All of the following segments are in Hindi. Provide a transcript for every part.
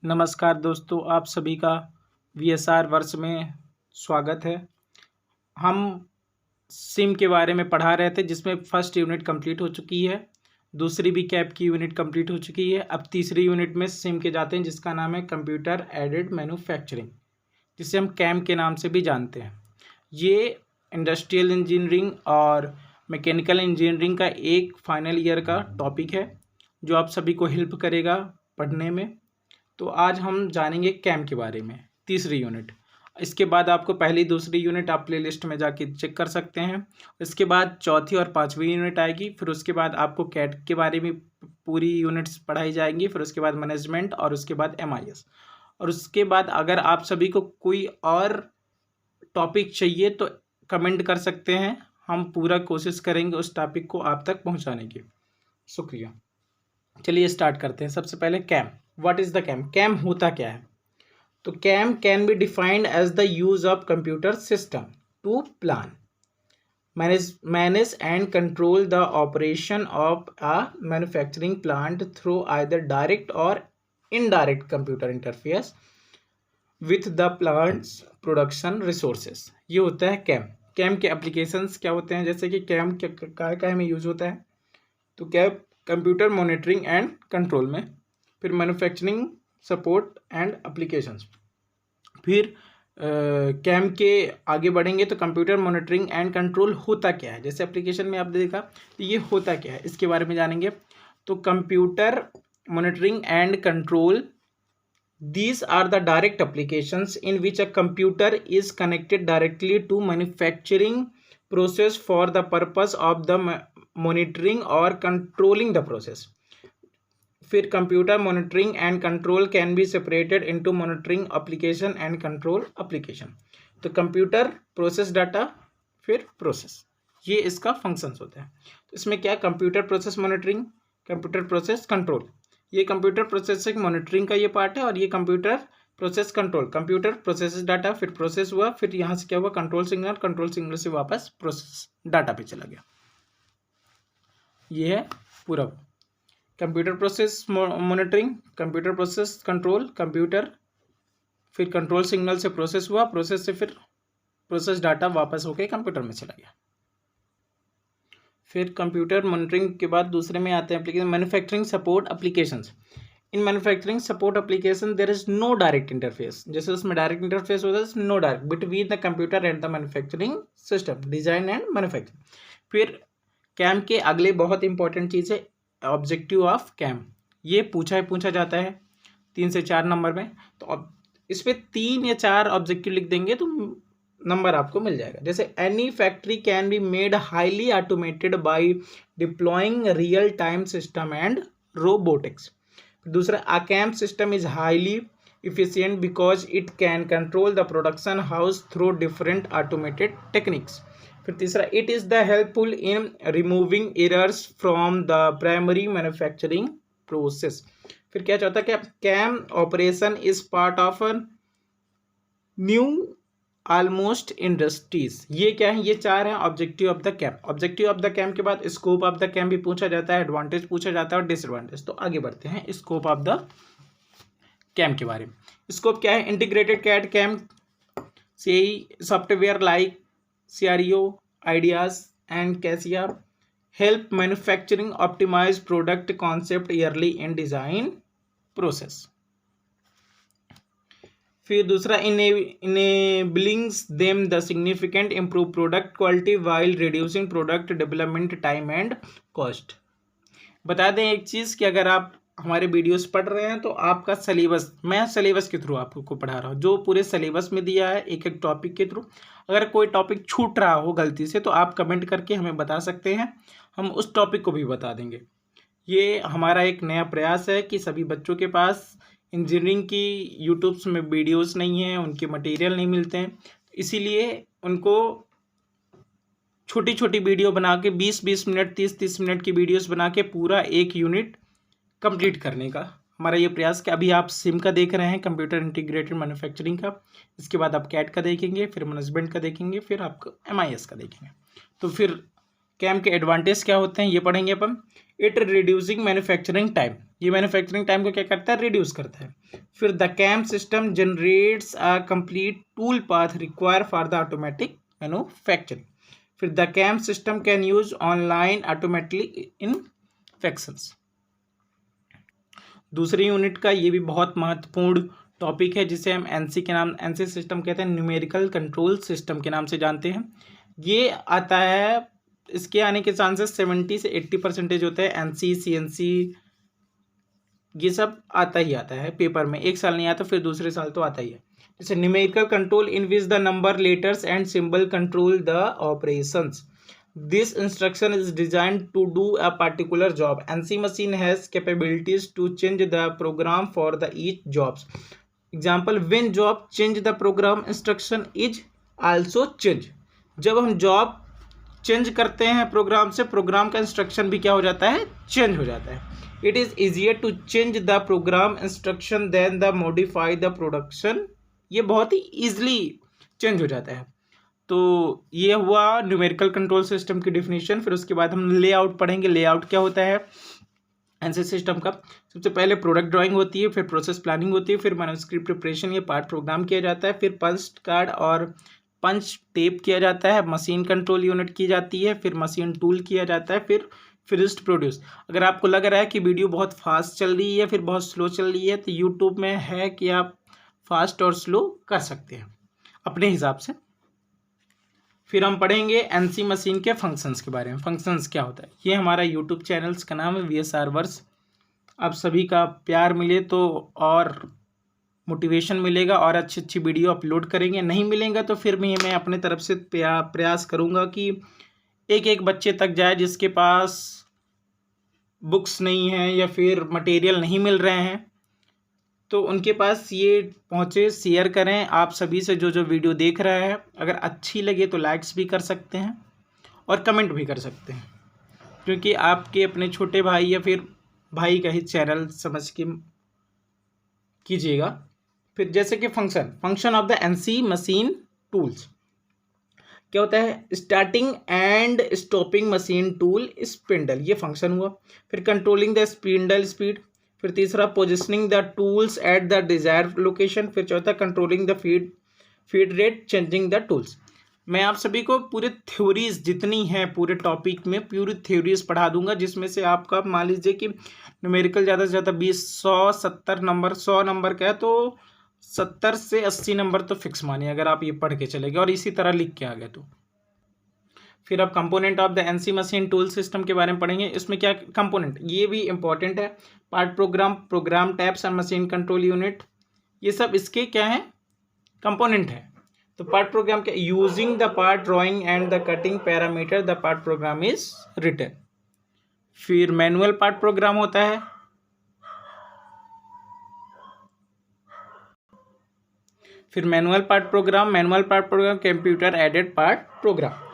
नमस्कार दोस्तों, आप सभी का वीएसआर वर्ष में स्वागत है। हम सिम के बारे में पढ़ा रहे थे जिसमें फर्स्ट यूनिट कंप्लीट हो चुकी है, दूसरी भी कैप की यूनिट कंप्लीट हो चुकी है। अब तीसरी यूनिट में सिम के जाते हैं जिसका नाम है कंप्यूटर एडेड मैन्युफैक्चरिंग, जिसे हम कैम के नाम से भी जानते हैं। ये इंडस्ट्रियल इंजीनियरिंग और मैकेनिकल इंजीनियरिंग का एक फाइनल ईयर का टॉपिक है जो आप सभी को हेल्प करेगा पढ़ने में। तो आज हम जानेंगे कैम के बारे में, तीसरी यूनिट। इसके बाद आपको पहली दूसरी यूनिट आप प्ले लिस्ट में जाके चेक कर सकते हैं। इसके बाद चौथी और पांचवी यूनिट आएगी। फिर उसके बाद आपको कैट के बारे में पूरी यूनिट्स पढ़ाई जाएंगी। फिर उसके बाद मैनेजमेंट और उसके बाद MIS। और उसके बाद अगर आप सभी को कोई और टॉपिक चाहिए तो कमेंट कर सकते हैं, हम पूरा कोशिश करेंगे उस टॉपिक को आप तक पहुँचाने की। शुक्रिया। चलिए स्टार्ट करते हैं। सबसे पहले CAM. What is the CAM? CAM होता क्या है? तो CAM can be defined as the use of computer system to plan, manage and control the operation of a manufacturing plant through either direct or indirect computer interface with the plant's production resources। ये होता है कैम। कैम के एप्लीकेशंस क्या होते हैं? जैसे कि कैम क्या में यूज होता है? तो CAM computer monitoring and control में, फिर मैन्युफैक्चरिंग सपोर्ट एंड एप्लीकेशंस। फिर कैम के आगे बढ़ेंगे तो कंप्यूटर मॉनिटरिंग एंड कंट्रोल होता क्या है, जैसे एप्लीकेशन में आपने देखा तो ये होता क्या है, इसके बारे में जानेंगे। तो computer monitoring and control, these are the direct applications in which a computer is connected directly to manufacturing process for the purpose of the monitoring or controlling the process। फिर computer monitoring and control can be separated into monitoring application and control application. तो कंप्यूटर प्रोसेस डाटा, फिर प्रोसेस, ये इसका फंक्शंस होता है। तो इसमें क्या, computer process monitoring, computer process control. ये कंप्यूटर प्रोसेसिंग मॉनिटरिंग का ये पार्ट है, और ये computer process control. Computer process data, फिर प्रोसेस हुआ, फिर यहाँ से क्या हुआ, कंट्रोल सिग्नल, कंट्रोल सिग्नल से वापस प्रोसेस डाटा पे चला गया। ये है पूरा computer process monitoring, computer process control, computer, फिर कंट्रोल सिग्नल से प्रोसेस हुआ, प्रोसेस से फिर प्रोसेस डाटा वापस होके कंप्यूटर में चला गया। फिर कंप्यूटर मॉनिटरिंग के बाद दूसरे में आते हैं application manufacturing support applications. In manufacturing support application there is no direct interface, जैसे उसमें डायरेक्ट इंटरफेस होता है, no direct between the computer and the manufacturing system, design and manufacturing. फिर कैम के अगले बहुत इंपॉर्टेंट चीज़ है ऑब्जेक्टिव ऑफ कैम। ये पूछा जाता है 3 से 4 नंबर में। तो अब इस पर 3 या 4 ऑब्जेक्टिव लिख देंगे तो नंबर आपको मिल जाएगा। जैसे any factory can be made highly automated by deploying real time system and robotics. दूसरा, a CAM system is highly efficient because it can control the production house through different automated techniques। फिर तीसरा, it is the helpful in removing errors from the primary manufacturing process। फिर क्या चाहता है कि CAM operation is part of new almost industries. ये क्या है, ये 4 हैं objective of the CAM. Objective of the CAM के बाद स्कोप ऑफ द कैम भी पूछा जाता है, एडवांटेज पूछा जाता है और डिसएडवांटेज। तो आगे बढ़ते हैं स्कोप ऑफ द कैम के बारे में। स्कोप क्या है, इंटीग्रेटेड कैड कैम से software like CREO, ideas and कैसिया help manufacturing optimize product concept early in design process. फिर दूसरा, enablings them the significant improve product quality while reducing product development time and cost. बता दें एक चीज़ कि अगर आप हमारे वीडियोस पढ़ रहे हैं तो आपका सिलेबस, मैं सिलेबस के थ्रू आपको पढ़ा रहा हूँ, जो पूरे सिलेबस में दिया है एक एक टॉपिक के थ्रू। अगर कोई टॉपिक छूट रहा हो गलती से तो आप कमेंट करके हमें बता सकते हैं, हम उस टॉपिक को भी बता देंगे। ये हमारा एक नया प्रयास है कि सभी बच्चों के पास इंजीनियरिंग की यूट्यूब्स में वीडियोज़ नहीं हैं, उनके मटेरियल नहीं मिलते हैं, इसीलिए उनको छोटी छोटी वीडियो बना के 20-20 मिनट 30-30 मिनट की वीडियोस बना के पूरा एक यूनिट कंप्लीट करने का हमारा ये प्रयास। कि अभी आप सिम का देख रहे हैं, कंप्यूटर इंटीग्रेटेड मैन्युफैक्चरिंग का, इसके बाद आप कैट का देखेंगे, फिर मैनेजमेंट का देखेंगे, फिर आपको MIS का देखेंगे। तो फिर कैम के एडवांटेज क्या होते हैं ये पढ़ेंगे अपन। इट रिड्यूसिंग मैन्युफैक्चरिंग टाइम, ये मैन्युफैक्चरिंग टाइम को क्या करता है, रिड्यूस करता है। फिर the CAM system generates a complete tool path require for the automatic manufacturing. फिर the CAM system can use online automatically inspections. दूसरी यूनिट का ये भी बहुत महत्वपूर्ण टॉपिक है जिसे हम एनसी के नाम, एनसी सिस्टम कहते हैं, न्यूमेरिकल कंट्रोल सिस्टम के नाम से जानते हैं। ये आता है, इसके आने के चांसेस 70 से 80% होते हैं। एनसी, सीएनसी, ये सब आता ही आता है पेपर में, एक साल नहीं आता फिर दूसरे साल तो आता ही है। जैसे numerical control in which the number, letters and symbol control the operations. This instruction is designed to do a particular job. NC machine has capabilities to change the program for the each jobs. Example, when job change the program instruction is also change. जब हम जॉब चेंज करते हैं प्रोग्राम से, प्रोग्राम का इंस्ट्रक्शन भी क्या हो जाता है, चेंज हो जाता है। It is easier to change the program instruction than the modify the production. ये बहुत ही ईजिली चेंज हो जाता है। तो ये हुआ न्यूमेरिकल कंट्रोल सिस्टम की डिफिनीशन। फिर उसके बाद हम लेआउट पढ़ेंगे। लेआउट क्या होता है एनसी सिस्टम का? सबसे पहले प्रोडक्ट ड्राइंग होती है, फिर प्रोसेस प्लानिंग होती है, फिर मैन्युस्क्रिप्ट प्रिपरेशन, ये पार्ट प्रोग्राम किया जाता है, फिर पंच कार्ड और पंच टेप किया जाता है, मशीन कंट्रोल यूनिट की जाती है, फिर मशीन टूल किया जाता है, फिर फिनिश्ड प्रोड्यूस। अगर आपको लग रहा है कि वीडियो बहुत फास्ट चल रही है फिर बहुत स्लो चल रही है, तो यूट्यूब में है कि आप फास्ट और स्लो कर सकते हैं अपने हिसाब से। फिर हम पढ़ेंगे एनसी मशीन के फंक्शंस के बारे में। फंक्शंस क्या होता है, ये हमारा यूट्यूब चैनल्स का नाम है VSR वर्स। आप सभी का प्यार मिले तो और मोटिवेशन मिलेगा और अच्छी अच्छी वीडियो अपलोड करेंगे। नहीं मिलेगा तो फिर भी मैं अपने तरफ से प्रयास करूँगा कि एक एक बच्चे तक जाए जिसके पास बुक्स नहीं हैं या फिर मटेरियल नहीं मिल रहे हैं, तो उनके पास ये पहुँचे। शेयर करें आप सभी से, जो जो वीडियो देख रहा है। अगर अच्छी लगे तो लाइक्स भी कर सकते हैं और कमेंट भी कर सकते हैं, क्योंकि आपके अपने छोटे भाई या फिर भाई का ही चैनल समझ के कीजिएगा। फिर जैसे कि function of the NC machine tools क्या होता है? Starting and stopping machine tool spindle, ये फंक्शन हुआ। फिर कंट्रोलिंग द स्पिंडल स्पीड। फिर तीसरा positioning the tools at the desired location. फिर चौथा controlling the feed rate, changing the tools. मैं आप सभी को पूरे थ्योरीज जितनी हैं पूरे टॉपिक में पूरी थ्योरीज पढ़ा दूंगा, जिसमें से आपका मान लीजिए कि न्यूमेरिकल ज़्यादा से ज़्यादा 70 नंबर 100 नंबर का है, तो 70 से 80 नंबर तो फिक्स मानिए अगर आप ये पढ़ के चले गए और इसी तरह लिख के आ गए तो। फिर अब component of the NC machine tool system के बारे में पढ़ेंगे। इसमें क्या कंपोनेंट, ये भी इंपॉर्टेंट है। Part program, program tapes and machine control unit, ये सब इसके क्या है, कंपोनेंट है। तो पार्ट प्रोग्राम क्या, using the part drawing and the cutting parameter the part program is written. फिर मैनुअल पार्ट प्रोग्राम होता है। फिर manual part program computer aided part program.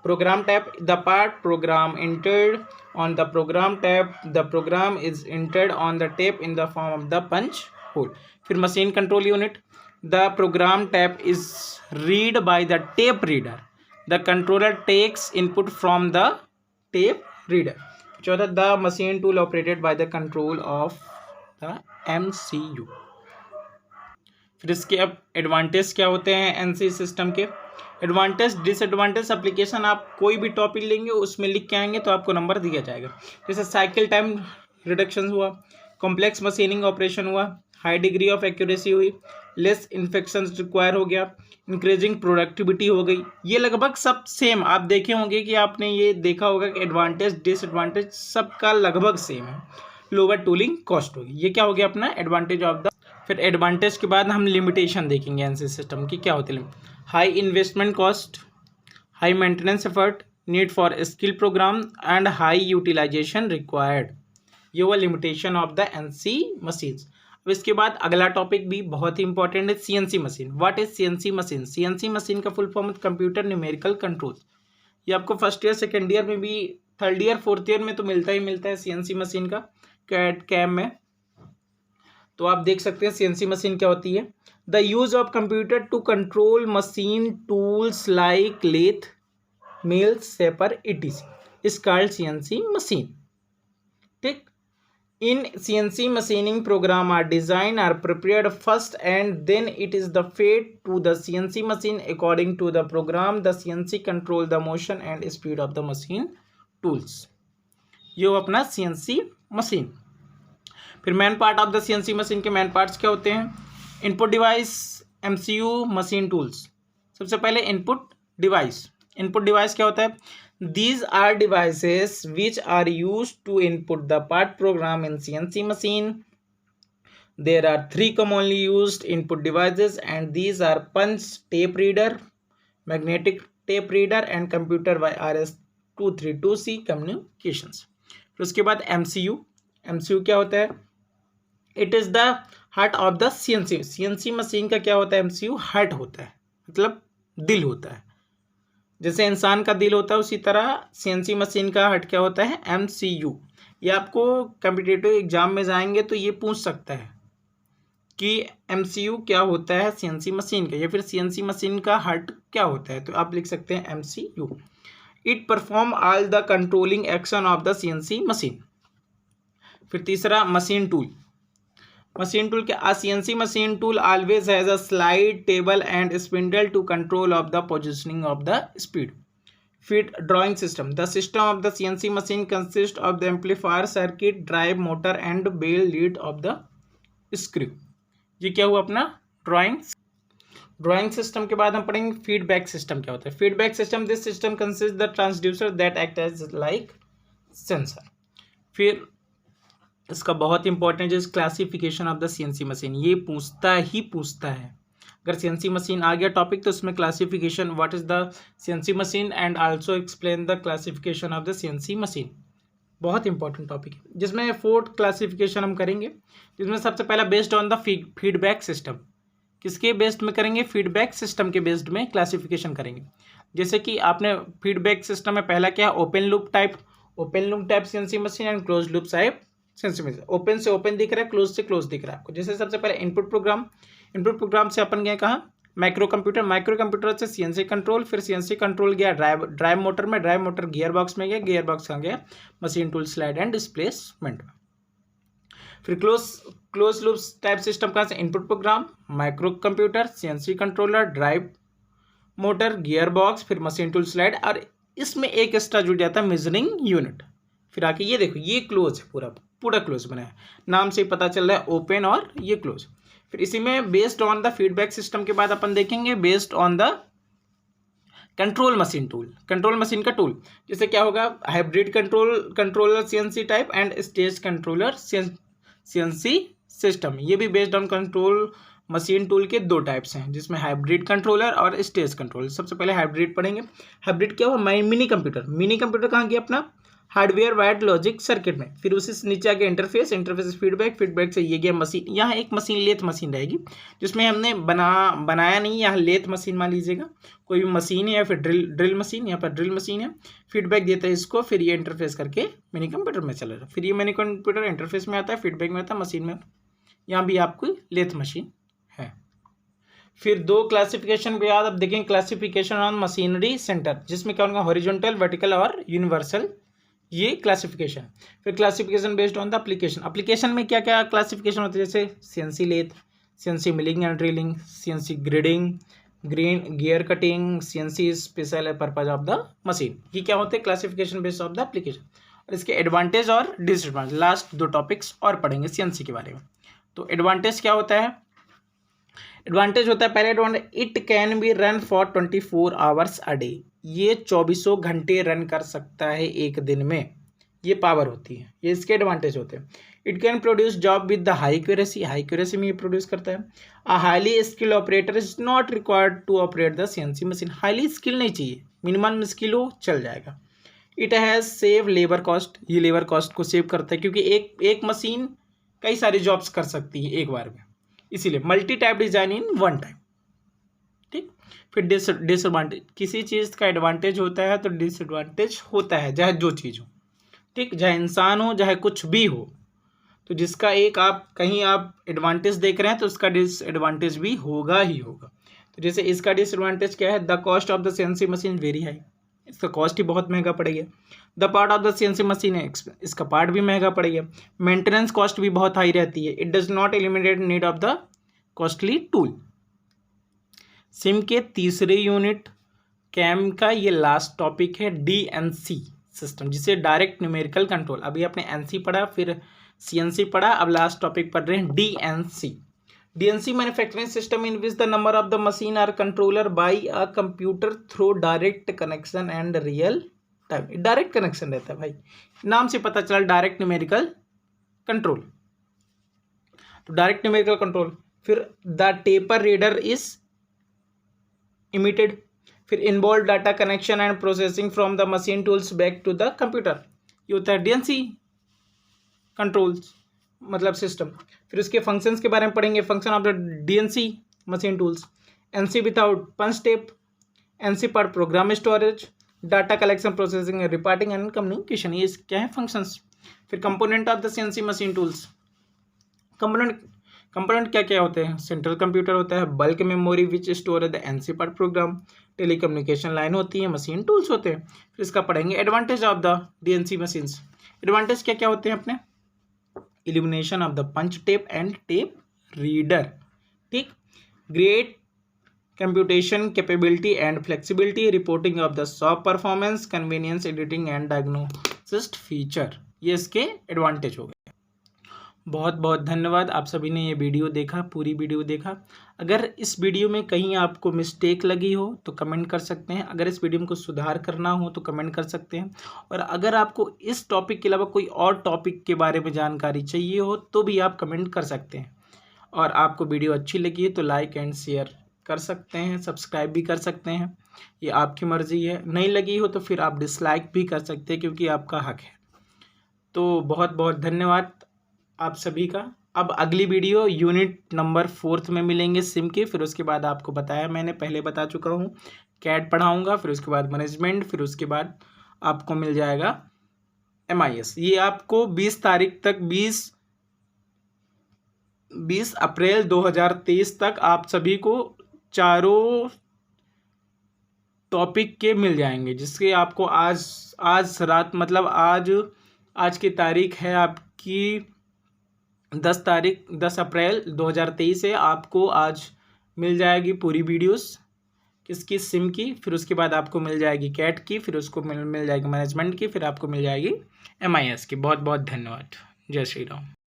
Program tab, the part program entered on the program tab, the program is entered on the tape in the form of the punch hole. फिर machine control unit, the program tab is read by the tape reader, the controller takes input from the tape reader. चौथा, the machine tool operated by the control of the MCU। फिर इसके अब एडवांटेज क्या होते हैं एनसी सिस्टम के। एडवांटेज डिसएडवांटेज एप्लीकेशन, आप कोई भी टॉपिक लेंगे उसमें लिख के आएंगे तो आपको नंबर दिया जाएगा। जैसे साइकिल टाइम रिडक्शन हुआ, कॉम्प्लेक्स मशीनिंग ऑपरेशन हुआ, हाई डिग्री ऑफ एक्यूरेसी हुई, लेस इन्फेक्शन रिक्वायर हो गया, इंक्रीजिंग प्रोडक्टिविटी हो गई। ये लगभग सब सेम आप देखे होंगे कि आपने ये देखा होगा कि एडवांटेज डिसएडवांटेज सबका लगभग सेम है। लोअर टूलिंग कॉस्ट होगी, ये क्या हो गया अपना एडवांटेज ऑफ द। फिर एडवांटेज के बाद हम लिमिटेशन देखेंगे एनसी सिस्टम की क्या होती है। High investment cost, high maintenance effort, need for skill program and high utilization required. ये हुआ limitation of the NC machines. अब इसके बाद अगला टॉपिक भी बहुत ही इंपॉर्टेंट है, CNC machine. What is CNC machine? CNC machine का full form computer numerical control. ये आपको फर्स्ट ईयर सेकेंड ईयर में भी, थर्ड ईयर फोर्थ ईयर में तो मिलता ही मिलता है सीएनसी मशीन का कैट कैम में। तो आप देख सकते हैं सीएनसी मशीन क्या होती है। The use of computer to control machine tools like lathe, mills, shaper, etc is called CNC machine. in CNC machining program are designed are prepared first and then it is the fed to the CNC machine according to the program. The CNC control the motion and speed of the machine tools. ये हो अपना CNC मशीन। फिर man part of the CNC machine के मैन पार्ट्स क्या होते हैं? Input device, MCU, machine tools. सबसे पहले इनपुट डिवाइस। इनपुट डिवाइस क्या होता है? These are devices which are used to input the part program in CNC machine. There are three commonly used input devices and these are punch, tape reader, magnetic tape reader and computer by RS-232C communications. फिर उसके बाद MCU। MCU क्या होता है? It is the heart of the CNC. CNC machine का क्या होता है? MCU हार्ट होता है, मतलब दिल होता है। जैसे इंसान का दिल होता है उसी तरह CNC मशीन का हार्ट क्या होता है? MCU। ये आपको कॉम्पिटिटिव एग्जाम में जाएंगे तो ये पूछ सकता है कि MCU क्या होता है CNC मशीन का, या फिर CNC मशीन का हार्ट क्या होता है, तो आप लिख सकते हैं MCU। It perform all the controlling action of the CNC machine. फिर तीसरा मशीन टूल। मशीन टूल क्या? CNC machine tool always has a slide, table and spindle to control of the positioning of the speed. Feed drawing system. The system of the CNC machine consists of the amplifier circuit, drive motor and bell lead of the screw. ये क्या हुआ अपना ड्राइंग सिस्टम के बाद हम पढ़ेंगे फीडबैक सिस्टम क्या होता है। Feedback system, this system consist the transducer that act as like sensor. फिर इसका बहुत important is classification of the CNC machine. ये पूछता है अगर CNC मशीन आ गया टॉपिक तो इसमें classification, what is the CNC machine and also explain the classification of the CNC machine. बहुत इंपॉर्टेंट टॉपिक है जिसमें 4 क्लासिफिकेशन हम करेंगे, जिसमें सबसे पहला based on the feedback system. किसके बेस्ड में करेंगे? फीडबैक सिस्टम के बेस्ड में क्लासिफिकेशन करेंगे। जैसे कि आपने फीडबैक सिस्टम में पहला क्या? Open loop type CNC machine and close loop type CNC machine. Open से ओपन दिख रहा है, क्लोज से क्लोज दिख रहा है आपको। जैसे सबसे पहले इनपुट प्रोग्राम से अपन गए कहाँ? माइक्रो कंप्यूटर से CNC कंट्रोल, फिर CNC कंट्रोल गया ड्राइव मोटर में, ड्राइव मोटर गियर बॉक्स में गया, गियर बॉक्स कहाँ गया? Machine tool slide and displacement में। फिर क्लोज लूप टाइप सिस्टम कहाँ से? Input program, micro computer, CNC controller, drive motor, gear box, फिर मशीन टूल स्लाइड, और इसमें एक एक्स्ट्रा जुड़ जाता है मेजरिंग यूनिट। फिर आके ये देखो, ये क्लोज है, पूरा क्लोज बना है, नाम से ही पता चल रहा है ओपन और ये क्लोज। फिर इसी में based on the feedback system के बाद अपन देखेंगे based on the control machine का टूल। जैसे क्या होगा? Hybrid controller CNC type and stage controller CNC system. ये भी based on control machine tool के 2 टाइप्स हैं, जिसमें हाइब्रिड कंट्रोलर और स्टेज कंट्रोलर। सबसे पहले हाइब्रिड पढ़ेंगे। हाइब्रिड क्या हुआ? मिनी कंप्यूटर कहाँ गया? अपना हार्डवेयर वायर्ड लॉजिक सर्किट में। फिर उसी से नीचे आ गया इंटरफेस फीडबैक से ये गया मशीन। यहाँ एक मशीन लेथ मशीन रहेगी जिसमें हमने बनाया नहीं, यहाँ लेथ मशीन मान लीजिएगा, कोई भी मशीन है या फिर ड्रिल मशीन, यहाँ पर ड्रिल मशीन है, फीडबैक देता है इसको, फिर ये इंटरफेस करके मिनी कंप्यूटर में चला जाए। फिर ये मिनी कंप्यूटर इंटरफेस में आता है, फीडबैक में आता है, मशीन में। यहाँ भी आपको लेथ मशीन है। फिर 2 क्लासिफिकेशन के बाद अब देखेंगे क्लासिफिकेशन ऑन मशीनरी सेंटर, जिसमें क्या होगा? हॉरिजॉन्टल, वर्टिकल और यूनिवर्सल, ये क्लासिफिकेशन। फिर classification based on the application में क्या क्या क्लासिफिकेशन होते हैं? जैसे CNC lathe, CNC milling and drilling, CNC grinding, gear cutting, CNC special purpose of the machine. ये क्या होते हैं? Classification based of the application. और इसके एडवांटेज और डिसएडवांटेज, लास्ट 2 टॉपिक्स और पढ़ेंगे CNC के बारे में। तो एडवांटेज क्या होता है? एडवांटेज होता है, पहले advantage, it can be run for 24 hours a day. ये 24 घंटे रन कर सकता है एक दिन में, ये पावर होती है, ये इसके एडवांटेज होते हैं। It can produce job with the high accuracy में ये प्रोड्यूस करता है। A highly skill operator is not required to operate the CNC machine. Highly skill नहीं चाहिए, मिनिमम स्किल हो चल जाएगा। It has save labour cost, ये लेबर कॉस्ट को सेव करता है, क्योंकि एक मशीन कई सारी जॉब्स कर सकती है एक बार में, इसीलिए multi type design in one time. ठीक। फिर डिसएडवांटेज, किसी चीज़ का एडवांटेज होता है तो डिसएडवांटेज होता है, चाहे जो चीज़ हो, ठीक, चाहे इंसान हो चाहे कुछ भी हो। तो जिसका एक आप कहीं आप एडवांटेज देख रहे हैं तो उसका डिसएडवांटेज भी होगा ही होगा। तो जैसे इसका डिसएडवांटेज क्या है? The cost of the CNC machine very high, इसका कॉस्ट ही बहुत महंगा पड़ेगा। The part of the CNC machine है, इसका पार्ट भी महंगा पड़ेगा। मेंटेनेंस कॉस्ट भी बहुत हाई रहती है। It does not eliminate need of the costly tool. SIM के तीसरे यूनिट कैम का ये लास्ट टॉपिक है डीएनसी सिस्टम, जिसे डायरेक्ट न्यूमेरिकल कंट्रोल। अभी आपने एनसी पढ़ा, फिर सीएनसी पढ़ा, अब लास्ट टॉपिक पढ़ रहे हैं DNC. DNC manufacturing system in which the number of the machine are controller by a computer through direct connection and real time. Direct connection रहता है भाई, नाम से पता चला डायरेक्ट न्यूमेरिकल कंट्रोल। तो डायरेक्ट न्यूमेरिकल कंट्रोल, फिर the taper reader is emitted, फिर involve data connection and processing from the machine tools back to the computer. ये होता है डीएनसी कंट्रोल्स मतलब सिस्टम। फिर उसके फंक्शंस के बारे में पढ़ेंगे। Function of the DNC machine tools, NC without punch tape, NC पर program storage, data collection, processing, reporting and communication. ये क्या है फंक्शंस। फिर component of the CNC machine tools. Component क्या क्या होते हैं। सेंट्रल कंप्यूटर होता है, bulk memory which store the NC part program, telecommunication line होती है, मशीन टूल्स होते हैं। फिर इसका पढ़ेंगे advantage of the DNC machines. Advantage क्या क्या होते हैं अपने। Elimination of the punch tape and tape reader, ठीक। Great computation capability and flexibility, reporting of the shop performance, convenience, editing and diagnosis feature. ये इसके एडवांटेज हो गए। बहुत बहुत धन्यवाद, आप सभी ने ये वीडियो देखा, पूरी वीडियो देखा। अगर इस वीडियो में कहीं आपको मिस्टेक लगी हो तो कमेंट कर सकते हैं। अगर इस वीडियो में कुछ सुधार करना हो तो कमेंट कर सकते हैं। और अगर आपको इस टॉपिक के अलावा कोई और टॉपिक के बारे में जानकारी चाहिए हो तो भी आप कमेंट कर सकते हैं। और आपको वीडियो अच्छी लगी है तो लाइक एंड शेयर कर सकते हैं, सब्सक्राइब भी कर सकते हैं, ये आपकी मर्ज़ी है। नहीं लगी हो तो फिर आप डिसलाइक भी कर सकते हैं, क्योंकि आपका हक है। तो बहुत बहुत धन्यवाद आप सभी का। अब अगली वीडियो यूनिट नंबर 4 में मिलेंगे सिम के। फिर उसके बाद आपको बताया, मैंने पहले बता चुका हूँ, कैट पढ़ाऊँगा, फिर उसके बाद मैनेजमेंट, फिर उसके बाद आपको मिल जाएगा MIS। ये आपको 20 तारीख तक 20 अप्रैल 2023 तक आप सभी को चारों टॉपिक के मिल जाएंगे, जिसके आपको आज रात मतलब आज की तारीख है आपकी 10 अप्रैल 2023 है। आपको आज मिल जाएगी पूरी वीडियोस किसकी, सिम की। फिर उसके बाद आपको मिल जाएगी कैट की, फिर उसको मिल जाएगी मैनेजमेंट की, फिर आपको मिल जाएगी MIS की। बहुत बहुत धन्यवाद। जय श्री राम।